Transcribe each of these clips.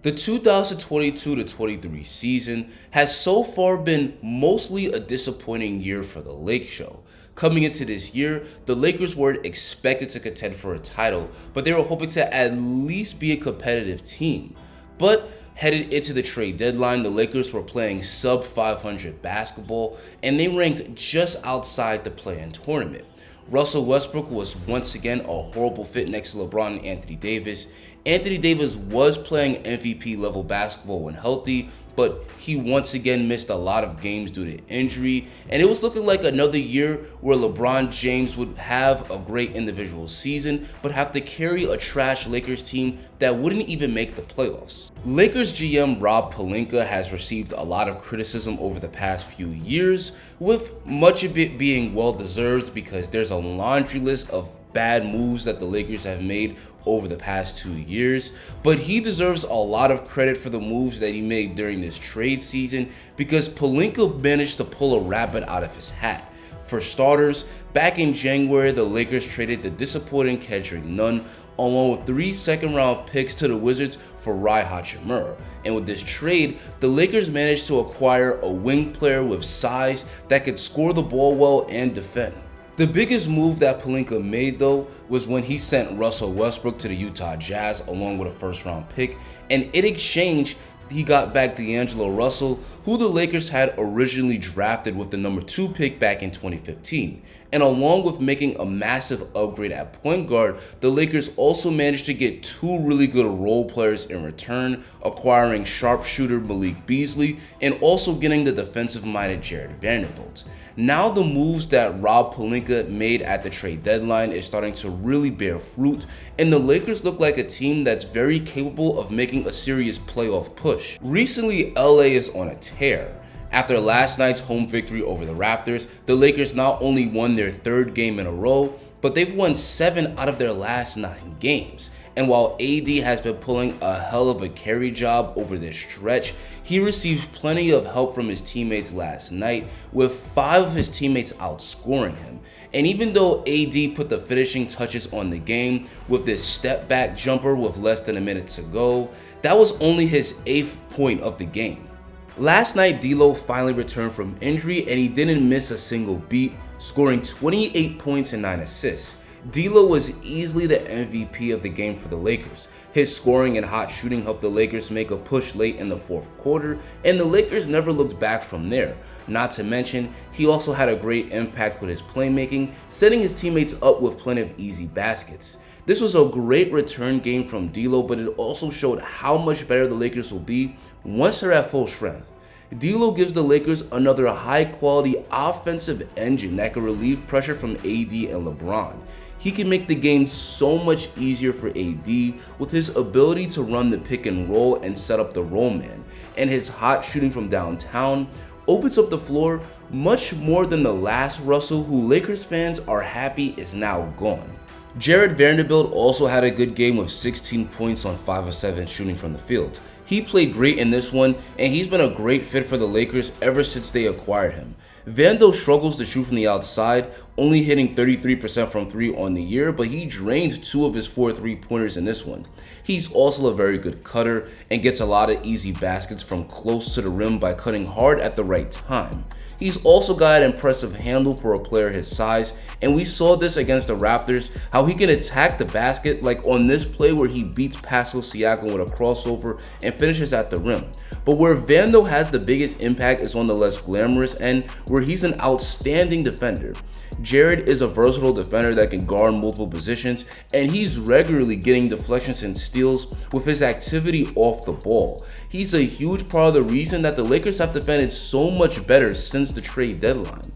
The 2022-23 season has so far been mostly a disappointing year for the Lake Show. Coming into this year, the Lakers weren't expected to contend for a title, but they were hoping to at least be a competitive team. But headed into the trade deadline, the Lakers were playing sub 500 basketball, and they ranked just outside the play-in tournament. Russell Westbrook was once again a horrible fit next to LeBron and Anthony Davis. Anthony Davis was playing MVP level basketball when healthy, but he once again missed a lot of games due to injury, and it was looking like another year where LeBron James would have a great individual season, but have to carry a trash Lakers team that wouldn't even make the playoffs. Lakers GM Rob Pelinka has received a lot of criticism over the past few years, with much of it being well-deserved because there's a laundry list of bad moves that the Lakers have made over the past 2 years, but he deserves a lot of credit for the moves that he made during this trade season because Pelinka managed to pull a rabbit out of his hat. For starters, back in January, the Lakers traded the disappointing Kendrick Nunn along with 3 second-round picks to the Wizards for Rui Hachimura. And with this trade, the Lakers managed to acquire a wing player with size that could score the ball well and defend. The biggest move that Pelinka made though was when he sent Russell Westbrook to the Utah Jazz along with a first-round pick, and in exchange he got back DAngelo Russell, who the Lakers had originally drafted with the number 2 pick back in 2015. And along with making a massive upgrade at point guard, the Lakers also managed to get 2 really good role players in return, acquiring sharpshooter Malik Beasley and also getting the defensive-minded Jarred Vanderbilt. Now the moves that Rob Pelinka made at the trade deadline is starting to really bear fruit, and the Lakers look like a team that's very capable of making a serious playoff push. Recently, LA is on a tear. After last night's home victory over the Raptors, the Lakers not only won their 3rd game in a row, but they've won 7 out of their last 9 games. And while AD has been pulling a hell of a carry job over this stretch, he received plenty of help from his teammates last night, with 5 of his teammates outscoring him. And even though AD put the finishing touches on the game with this step back jumper with less than a minute to go, that was only his 8th point of the game. Last night, D'Lo finally returned from injury and he didn't miss a single beat, scoring 28 points and 9 assists. D'Lo was easily the MVP of the game for the Lakers. His scoring and hot shooting helped the Lakers make a push late in the 4th quarter, and the Lakers never looked back from there. Not to mention, he also had a great impact with his playmaking, setting his teammates up with plenty of easy baskets. This was a great return game from D'Lo, but it also showed how much better the Lakers will be once they're at full strength. D'Lo gives the Lakers another high-quality offensive engine that can relieve pressure from AD and LeBron. He can make the game so much easier for AD with his ability to run the pick and roll and set up the roll man, and his hot shooting from downtown opens up the floor much more than the last Russell, who Lakers fans are happy is now gone. Jarred Vanderbilt also had a good game with 16 points on 5 of 7 shooting from the field. He played great in this one, and he's been a great fit for the Lakers ever since they acquired him. Vando struggles to shoot from the outside, only hitting 33% from 3 on the year, but he drained 2 of his 4 3-pointers in this one. He's also a very good cutter and gets a lot of easy baskets from close to the rim by cutting hard at the right time. He's also got an impressive handle for a player his size, and we saw this against the Raptors, how he can attack the basket like on this play where he beats Pascal Siakam with a crossover and finishes at the rim. But where Vando has the biggest impact is on the less glamorous end, where he's an outstanding defender. Jarred is a versatile defender that can guard multiple positions, and he's regularly getting deflections and steals with his activity off the ball. He's a huge part of the reason that the Lakers have defended so much better since the trade deadline.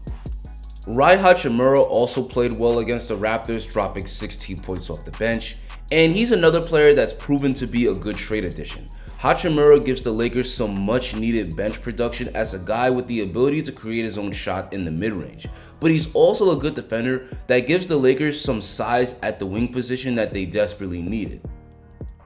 Rui Hachimura also played well against the Raptors, dropping 16 points off the bench, and he's another player that's proven to be a good trade addition. Hachimura gives the Lakers some much needed bench production as a guy with the ability to create his own shot in the mid-range, but he's also a good defender that gives the Lakers some size at the wing position that they desperately needed.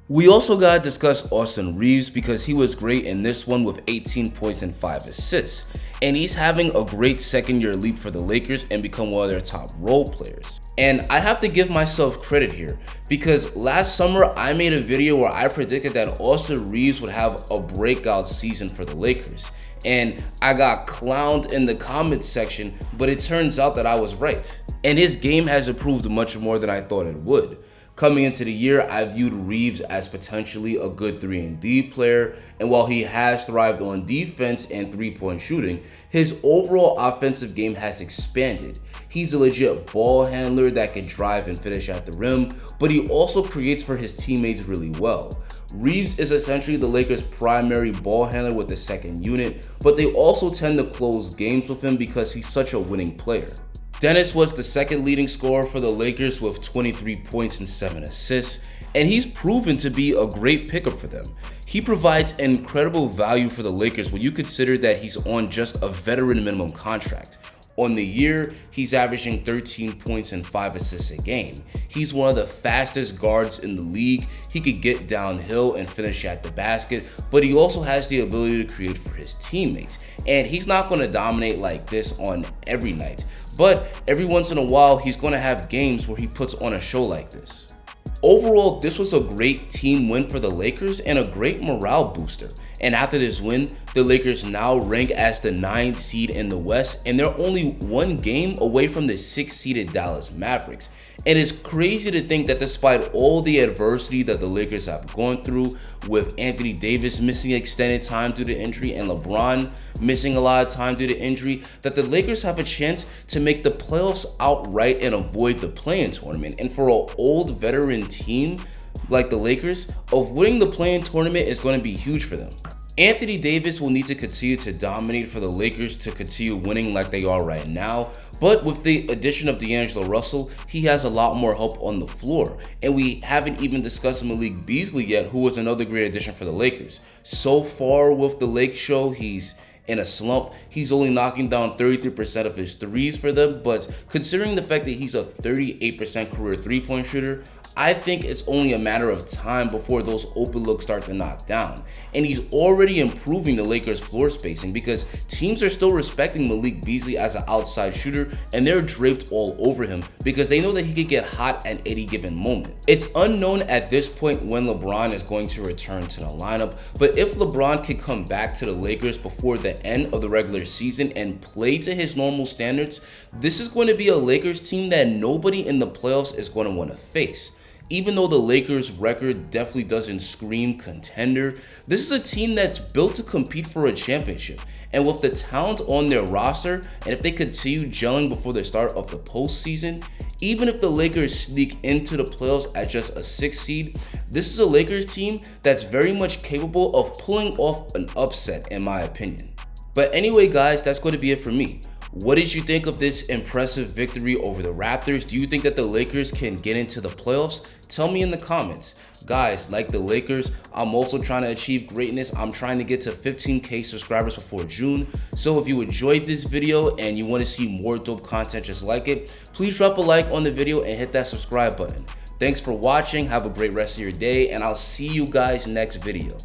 We also gotta discuss Austin Reeves because he was great in this one with 18 points and 5 assists. and he's having a great second year leap for the Lakers and become one of their top role players. And I have to give myself credit here, because last summer I made a video where I predicted that Austin Reeves would have a breakout season for the Lakers. And I got clowned in the comments section, but it turns out that I was right. And his game has improved much more than I thought it would. Coming into the year, I viewed Reeves as potentially a good 3-and-D player, and while he has thrived on defense and three-point shooting, his overall offensive game has expanded. He's a legit ball handler that can drive and finish at the rim, but he also creates for his teammates really well. Reeves is essentially the Lakers' primary ball handler with the second unit, but they also tend to close games with him because he's such a winning player. Dennis was the second leading scorer for the Lakers with 23 points and 7 assists, and he's proven to be a great pickup for them. He provides incredible value for the Lakers when you consider that he's on just a veteran minimum contract. On the year, he's averaging 13 points and 5 assists a game. He's one of the fastest guards in the league. He could get downhill and finish at the basket, but he also has the ability to create for his teammates. And he's not going to dominate like this on every night, but every once in a while, he's going to have games where he puts on a show like this. Overall, this was a great team win for the Lakers and a great morale booster. And after this win, the Lakers now rank as the 9th seed in the West, and they're only one game away from the 6th-seeded Dallas Mavericks. And it's crazy to think that despite all the adversity that the Lakers have gone through, with Anthony Davis missing extended time due to injury and LeBron missing a lot of time due to injury, that the Lakers have a chance to make the playoffs outright and avoid the play-in tournament. And for an old veteran team like the Lakers, avoiding the play-in tournament is going to be huge for them. Anthony Davis will need to continue to dominate for the Lakers to continue winning like they are right now, but with the addition of DAngelo Russell, he has a lot more help on the floor. And we haven't even discussed Malik Beasley yet, who was another great addition for the Lakers. So far with the Lake Show, he's in a slump. He's only knocking down 33% of his threes for them, but considering the fact that he's a 38% career three-point shooter, I think it's only a matter of time before those open looks start to knock down. And he's already improving the Lakers' floor spacing because teams are still respecting Malik Beasley as an outside shooter, and they're draped all over him because they know that he could get hot at any given moment. It's unknown at this point when LeBron is going to return to the lineup, but if LeBron can come back to the Lakers before the end of the regular season and play to his normal standards, this is going to be a Lakers team that nobody in the playoffs is going to want to face. Even though the Lakers' record definitely doesn't scream contender, this is a team that's built to compete for a championship. And with the talent on their roster, and if they continue gelling before the start of the postseason, even if the Lakers sneak into the playoffs at just a 6th seed, this is a Lakers team that's very much capable of pulling off an upset, in my opinion. But anyway, guys, that's going to be it for me. What did you think of this impressive victory over the Raptors? Do you think that the Lakers can get into the playoffs? Tell me in the comments. Guys, like the Lakers, I'm also trying to achieve greatness. I'm trying to get to 15K subscribers before June. So if you enjoyed this video and you want to see more dope content just like it, please drop a like on the video and hit that subscribe button. Thanks for watching. Have a great rest of your day, and I'll see you guys next video.